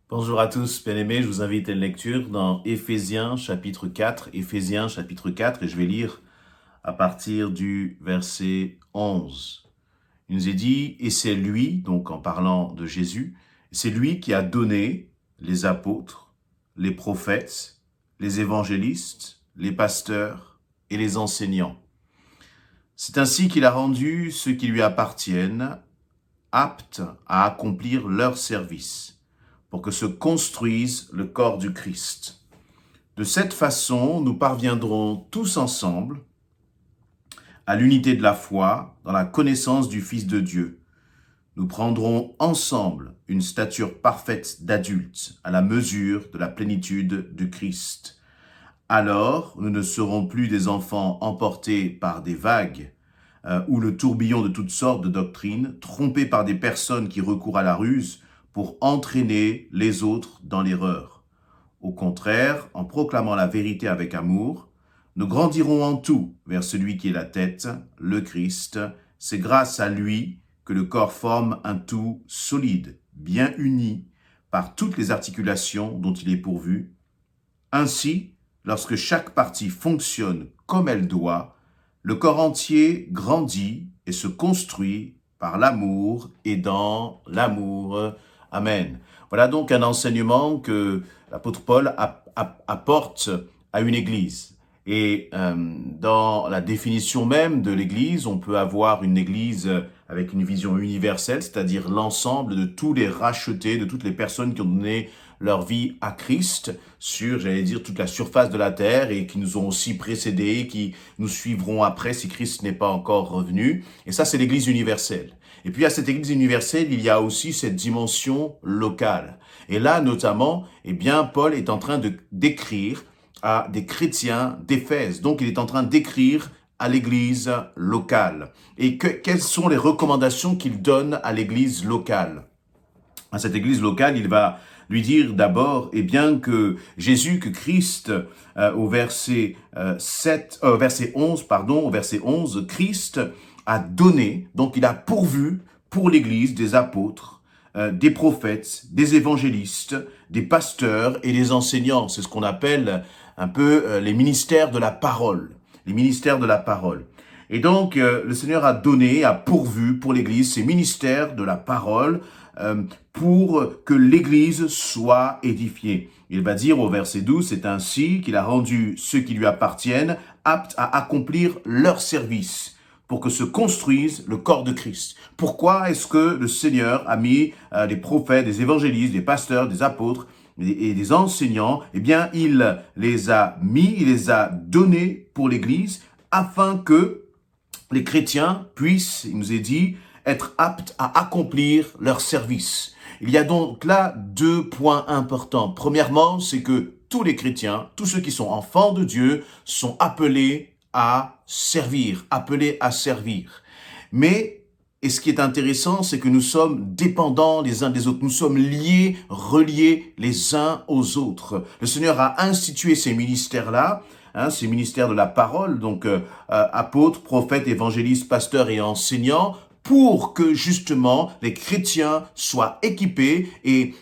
Bonjour à tous, bien-aimés, je vous invite à une lecture dans Éphésiens chapitre 4, et je vais lire à partir du verset 11. Il nous est dit, et c'est lui, donc en parlant de Jésus, c'est lui qui a donné les apôtres, les prophètes, les évangélistes, les pasteurs et les enseignants. C'est ainsi qu'il a rendu ceux qui lui appartiennent aptes à accomplir leur service, pour que se construise le corps du Christ. De cette façon, nous parviendrons tous ensemble à l'unité de la foi dans la connaissance du Fils de Dieu. Nous prendrons ensemble une stature parfaite d'adulte à la mesure de la plénitude du Christ. Alors, nous ne serons plus des enfants emportés par des vagues ou le tourbillon de toutes sortes de doctrines, trompés par des personnes qui recourent à la ruse pour entraîner les autres dans l'erreur. Au contraire, en proclamant la vérité avec amour, nous grandirons en tout vers celui qui est la tête, le Christ. C'est grâce à lui que le corps forme un tout solide, bien uni, par toutes les articulations dont il est pourvu. Ainsi, lorsque chaque partie fonctionne comme elle doit, le corps entier grandit et se construit par l'amour et dans l'amour. Amen. Voilà donc un enseignement que l'apôtre Paul apporte à une église. Et dans la définition même de l'église, on peut avoir une église avec une vision universelle, c'est-à-dire l'ensemble de tous les rachetés, de toutes les personnes qui ont donné leur vie à Christ sur, toute la surface de la terre et qui nous ont aussi précédés, qui nous suivront après si Christ n'est pas encore revenu. Et ça, c'est l'église universelle. Et puis à cette église universelle, il y a aussi cette dimension locale. Et là, notamment, Paul est en train d'écrire à des chrétiens d'Éphèse. Donc, il est en train d'écrire à l'église locale. Et quelles sont les recommandations qu'il donne à l'église locale? À cette église locale, il va lui dire d'abord, que Jésus, que Christ, au verset 11, Christ a donné, donc il a pourvu pour l'église des apôtres, des prophètes, des évangélistes, des pasteurs et des enseignants. C'est ce qu'on appelle un peu les ministères de la parole. Les ministères de la parole. Et donc, le Seigneur a donné, a pourvu pour l'Église ces ministères de la parole pour que l'Église soit édifiée. Il va dire au verset 12, c'est ainsi qu'il a rendu ceux qui lui appartiennent aptes à accomplir leur service pour que se construise le corps de Christ. Pourquoi est-ce que le Seigneur a mis des prophètes, des évangélistes, des pasteurs, des apôtres et des enseignants? Il les a mis, il les a donnés pour l'Église afin que les chrétiens puissent, il nous est dit, être aptes à accomplir leur service. Il y a donc là deux points importants. Premièrement, c'est que tous les chrétiens, tous ceux qui sont enfants de Dieu, sont appelés à servir, Mais, et ce qui est intéressant, c'est que nous sommes dépendants les uns des autres. Nous sommes liés, reliés les uns aux autres. Le Seigneur a institué ces ministères-là, ces ministères de la parole, donc apôtres, prophètes, évangélistes, pasteurs et enseignants, pour que justement les chrétiens soient équipés et,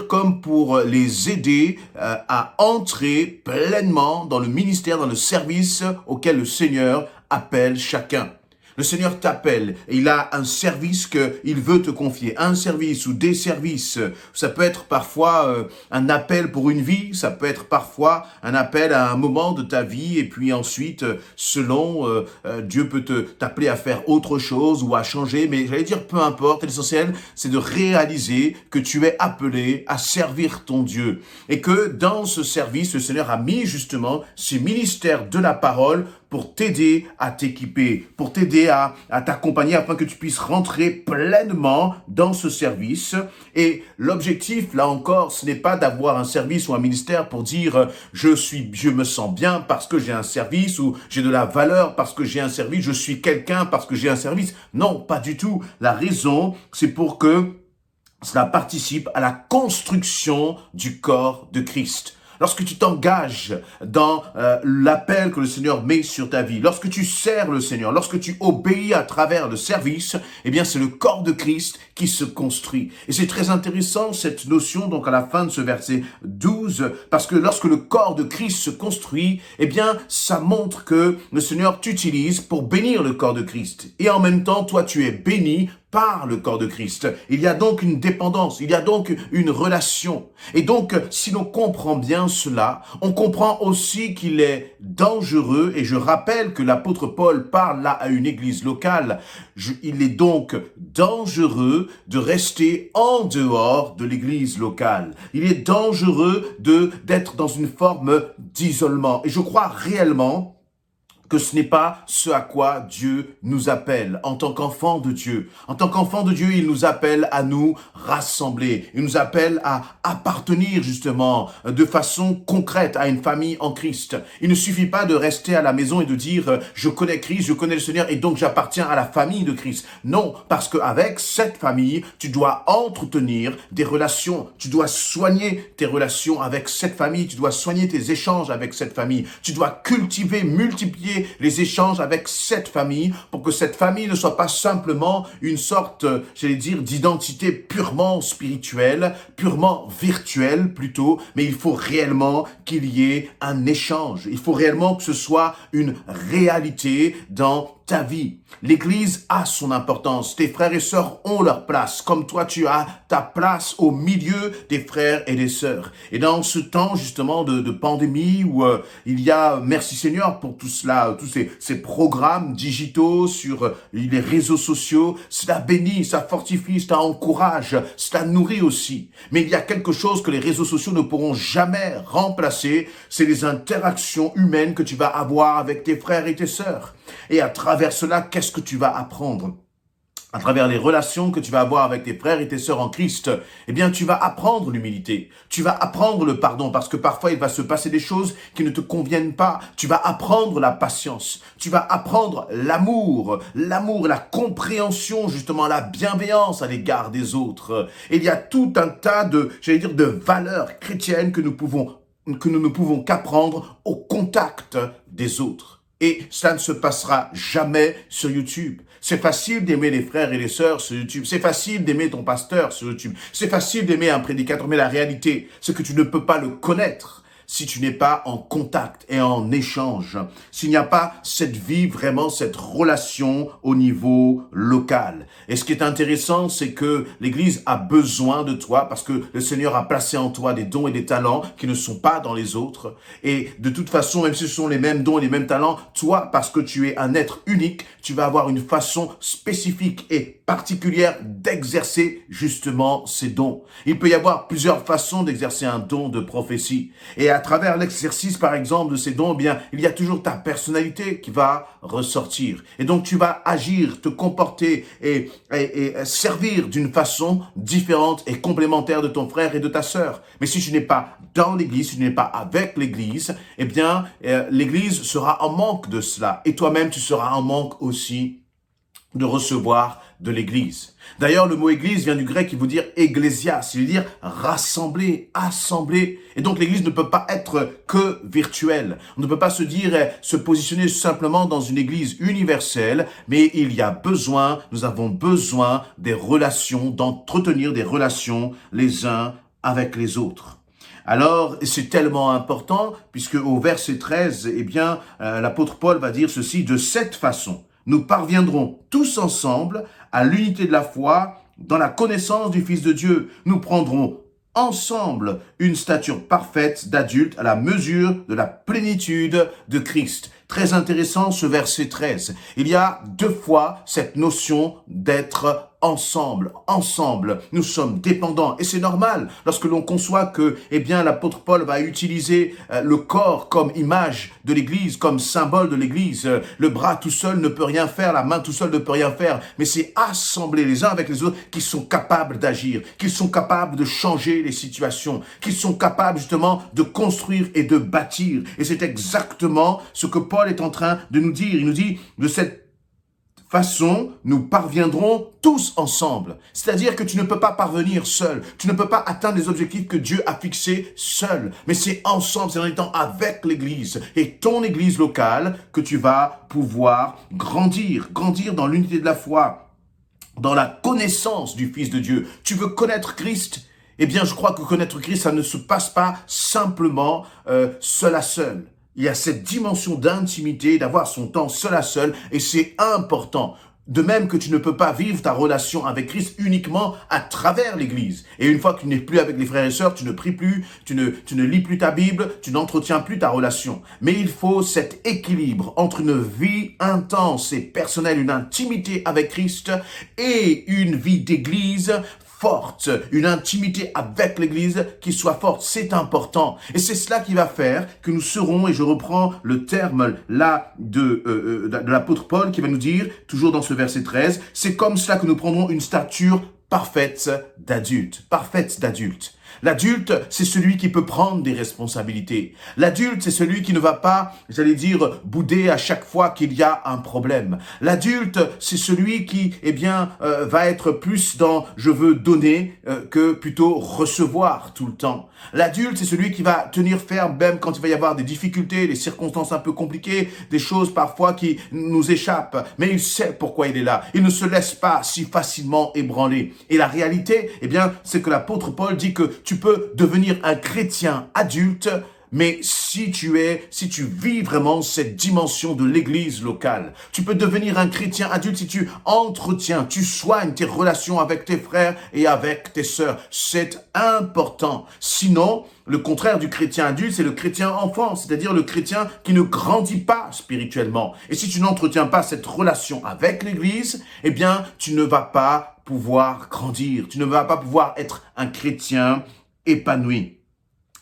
comme pour les aider à entrer pleinement dans le ministère, dans le service auquel le Seigneur appelle chacun. Le Seigneur t'appelle et il a un service qu'il veut te confier, un service ou des services. Ça peut être parfois un appel pour une vie, ça peut être parfois un appel à un moment de ta vie et puis ensuite, selon, Dieu peut t'appeler à faire autre chose ou à changer, mais peu importe, l'essentiel, c'est de réaliser que tu es appelé à servir ton Dieu et que dans ce service, le Seigneur a mis justement ce ministère de la parole pour t'aider à t'équiper, pour t'aider à t'accompagner afin que tu puisses rentrer pleinement dans ce service. Et l'objectif, là encore, ce n'est pas d'avoir un service ou un ministère pour dire je me sens bien parce que j'ai un service ou j'ai de la valeur parce que j'ai un service, je suis quelqu'un parce que j'ai un service. Non, pas du tout. La raison, c'est pour que cela participe à la construction du corps de Christ. Lorsque tu t'engages dans l'appel que le Seigneur met sur ta vie, lorsque tu sers le Seigneur, lorsque tu obéis à travers le service, c'est le corps de Christ qui se construit. Et c'est très intéressant cette notion, donc à la fin de ce verset 12, parce que lorsque le corps de Christ se construit, eh bien, ça montre que le Seigneur t'utilise pour bénir le corps de Christ. Et en même temps, toi, tu es béni par le corps de Christ. Il y a donc une dépendance, il y a donc une relation. Et donc, si l'on comprend bien cela, on comprend aussi qu'il est dangereux, et je rappelle que l'apôtre Paul parle là à une église locale, il est donc dangereux de rester en dehors de l'église locale. Il est dangereux d'être dans une forme d'isolement. Et je crois réellement que ce n'est pas ce à quoi Dieu nous appelle en tant qu'enfants de Dieu. En tant qu'enfants de Dieu, il nous appelle à nous rassembler. Il nous appelle à appartenir justement de façon concrète à une famille en Christ. Il ne suffit pas de rester à la maison et de dire « je connais Christ, je connais le Seigneur et donc j'appartiens à la famille de Christ ». Non, parce qu'avec cette famille, tu dois entretenir des relations. Tu dois soigner tes relations avec cette famille. Tu dois soigner tes échanges avec cette famille. Tu dois cultiver, multiplier les échanges avec cette famille pour que cette famille ne soit pas simplement une sorte, j'allais dire, d'identité purement spirituelle, purement virtuelle plutôt, mais il faut réellement qu'il y ait un échange. Il faut réellement que ce soit une réalité dans ta vie. L'Église a son importance. Tes frères et sœurs ont leur place, comme toi tu as ta place au milieu des frères et des sœurs. Et dans ce temps justement de pandémie où il y a, merci Seigneur pour tout cela, tous ces programmes digitaux sur les réseaux sociaux, cela bénit, ça fortifie, cela encourage, cela nourrit aussi. Mais il y a quelque chose que les réseaux sociaux ne pourront jamais remplacer, c'est les interactions humaines que tu vas avoir avec tes frères et tes sœurs. Et à travers cela, qu'est-ce que tu vas apprendre? À travers les relations que tu vas avoir avec tes frères et tes sœurs en Christ, eh bien, tu vas apprendre l'humilité. Tu vas apprendre le pardon parce que parfois, il va se passer des choses qui ne te conviennent pas. Tu vas apprendre la patience. Tu vas apprendre l'amour, la compréhension, justement, la bienveillance à l'égard des autres. Et il y a tout un tas de valeurs chrétiennes que nous ne pouvons qu'apprendre au contact des autres. Et cela ne se passera jamais sur YouTube. C'est facile d'aimer les frères et les sœurs sur YouTube. C'est facile d'aimer ton pasteur sur YouTube. C'est facile d'aimer un prédicateur. Mais la réalité, c'est que tu ne peux pas le connaître si tu n'es pas en contact et en échange. S'il n'y a pas cette vie, vraiment cette relation au niveau local. Et ce qui est intéressant, c'est que l'Église a besoin de toi parce que le Seigneur a placé en toi des dons et des talents qui ne sont pas dans les autres. Et de toute façon, même si ce sont les mêmes dons et les mêmes talents, toi, parce que tu es un être unique, tu vas avoir une façon spécifique et particulière d'exercer justement ces dons. Il peut y avoir plusieurs façons d'exercer un don de prophétie. Et à travers l'exercice, par exemple, de ces dons, eh bien, il y a toujours ta personnalité qui va ressortir. Et donc, tu vas agir, te comporter et servir d'une façon différente et complémentaire de ton frère et de ta sœur. Mais si tu n'es pas dans l'Église, si tu n'es pas avec l'Église, eh bien, l'Église sera en manque de cela. Et toi-même, tu seras en manque aussi de recevoir de l'Église. D'ailleurs, le mot Église vient du grec qui veut dire ecclésia, c'est-à-dire rassembler, assembler. Et donc, l'Église ne peut pas être que virtuelle. On ne peut pas se positionner simplement dans une Église universelle, mais il y a besoin, nous avons besoin des relations, d'entretenir des relations les uns avec les autres. Alors, c'est tellement important, puisque au verset 13, eh bien, l'apôtre Paul va dire ceci: de cette façon, nous parviendrons tous ensemble à l'unité de la foi dans la connaissance du Fils de Dieu. Nous prendrons ensemble une stature parfaite d'adulte à la mesure de la plénitude de Christ. Très intéressant ce verset 13. Il y a deux fois cette notion d'être ensemble. Nous sommes dépendants et c'est normal lorsque l'on conçoit que, eh bien, l'apôtre Paul va utiliser le corps comme image de l'Église, comme symbole de l'Église. Le bras tout seul ne peut rien faire, la main tout seul ne peut rien faire, mais c'est assembler les uns avec les autres qui sont capables d'agir, qui sont capables de changer les situations, qui sont capables justement de construire et de bâtir. Et c'est exactement ce que Paul est en train de nous dire. Il nous dit, de cette façon, nous parviendrons tous ensemble. C'est-à-dire que tu ne peux pas parvenir seul. Tu ne peux pas atteindre les objectifs que Dieu a fixés seul. Mais c'est ensemble, c'est en étant avec l'Église et ton Église locale que tu vas pouvoir grandir dans l'unité de la foi. dans la connaissance du Fils de Dieu. Tu veux connaître Christ? Eh bien, je crois que connaître Christ, ça ne se passe pas simplement seul à seul. Il y a cette dimension d'intimité, d'avoir son temps seul à seul, et c'est important. De même que tu ne peux pas vivre ta relation avec Christ uniquement à travers l'Église. Et une fois que tu n'es plus avec les frères et sœurs, tu ne pries plus, tu ne lis plus ta Bible, tu n'entretiens plus ta relation. Mais il faut cet équilibre entre une vie intense et personnelle, une intimité avec Christ et une vie d'Église forte, une intimité avec l'Église qui soit forte, c'est important. Et c'est cela qui va faire que nous serons, et je reprends le terme là de l'apôtre Paul qui va nous dire, toujours dans ce verset 13, c'est comme cela que nous prendrons une stature parfaite d'adulte, parfaite d'adulte. L'adulte, c'est celui qui peut prendre des responsabilités. L'adulte, c'est celui qui ne va pas, j'allais dire, bouder à chaque fois qu'il y a un problème. L'adulte, c'est celui qui, va être plus dans « je veux donner » que plutôt recevoir tout le temps. L'adulte, c'est celui qui va tenir ferme même quand il va y avoir des difficultés, des circonstances un peu compliquées, des choses parfois qui nous échappent. Mais il sait pourquoi il est là. Il ne se laisse pas si facilement ébranler. Et la réalité, c'est que l'apôtre Paul dit que tu peux devenir un chrétien adulte, mais si tu vis vraiment cette dimension de l'église locale, tu peux devenir un chrétien adulte si tu entretiens, tu soignes tes relations avec tes frères et avec tes sœurs. C'est important. Sinon, le contraire du chrétien adulte, c'est le chrétien enfant, c'est-à-dire le chrétien qui ne grandit pas spirituellement. Et si tu n'entretiens pas cette relation avec l'église, tu ne vas pas pouvoir grandir. Tu ne vas pas pouvoir être un chrétien épanoui.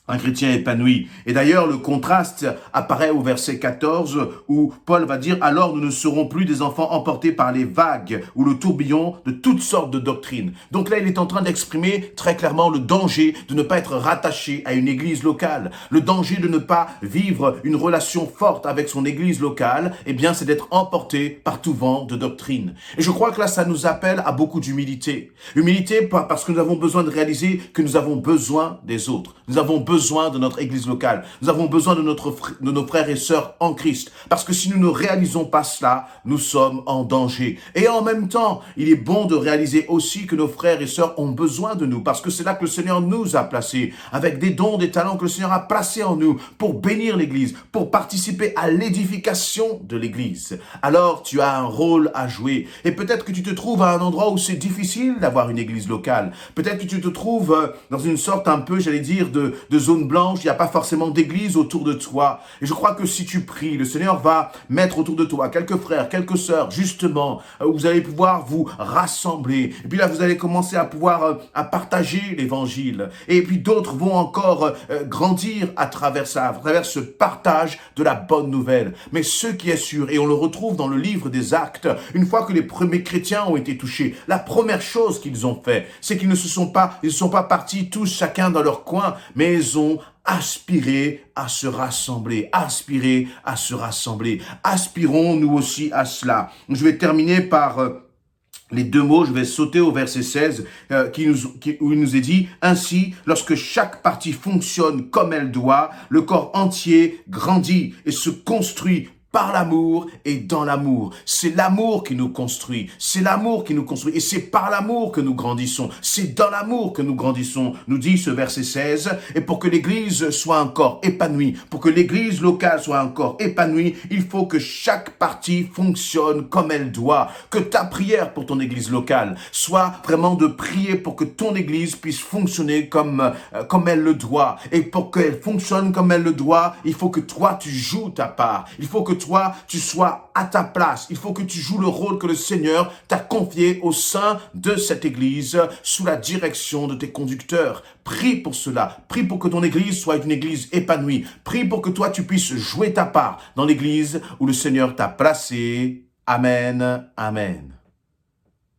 Un chrétien épanoui. Et d'ailleurs, le contraste apparaît au verset 14 où Paul va dire « Alors nous ne serons plus des enfants emportés par les vagues ou le tourbillon de toutes sortes de doctrines. » Donc là, il est en train d'exprimer très clairement le danger de ne pas être rattaché à une église locale. Le danger de ne pas vivre une relation forte avec son église locale, c'est d'être emporté par tout vent de doctrine. Et je crois que là, ça nous appelle à beaucoup d'humilité. Humilité parce que nous avons besoin de réaliser que nous avons besoin des autres. Nous avons besoin de notre église locale. Nous avons besoin de nos frères et sœurs en Christ. Parce que si nous ne réalisons pas cela, nous sommes en danger. Et en même temps, il est bon de réaliser aussi que nos frères et sœurs ont besoin de nous. Parce que c'est là que le Seigneur nous a placés. Avec des dons, des talents que le Seigneur a placés en nous. Pour bénir l'église. Pour participer à l'édification de l'église. Alors, tu as un rôle à jouer. Et peut-être que tu te trouves à un endroit où c'est difficile d'avoir une église locale. Peut-être que tu te trouves dans une sorte un peu, j'allais dire, de zone blanche, il n'y a pas forcément d'église autour de toi. Et je crois que si tu pries, le Seigneur va mettre autour de toi quelques frères, quelques sœurs, justement, où vous allez pouvoir vous rassembler. Et puis là, vous allez commencer à pouvoir à partager l'évangile. Et puis d'autres vont encore grandir à travers ça, à travers ce partage de la bonne nouvelle. Mais ce qui est sûr, et on le retrouve dans le livre des Actes, une fois que les premiers chrétiens ont été touchés, la première chose qu'ils ont fait, c'est qu'ils ne sont pas partis tous chacun dans leur coin, mais ils ont aspiré à se rassembler, aspirer à se rassembler. Aspirons nous aussi à cela. Je vais terminer par les deux mots, je vais sauter au verset 16 où il nous est dit « Ainsi, lorsque chaque partie fonctionne comme elle doit, le corps entier grandit et se construit par l'amour et dans l'amour. » C'est l'amour qui nous construit. C'est l'amour qui nous construit. Et c'est par l'amour que nous grandissons. C'est dans l'amour que nous grandissons, nous dit ce verset 16. Et pour que l'église soit un corps épanoui, pour que l'église locale soit un corps épanoui, il faut que chaque partie fonctionne comme elle doit. Que ta prière pour ton église locale soit vraiment de prier pour que ton église puisse fonctionner comme elle le doit. Et pour qu'elle fonctionne comme elle le doit, il faut que toi, tu joues ta part. Il faut que toi, tu sois à ta place. Il faut que tu joues le rôle que le Seigneur t'a confié au sein de cette église sous la direction de tes conducteurs. Prie pour cela. Prie pour que ton église soit une église épanouie. Prie pour que toi, tu puisses jouer ta part dans l'église où le Seigneur t'a placé. Amen. Amen.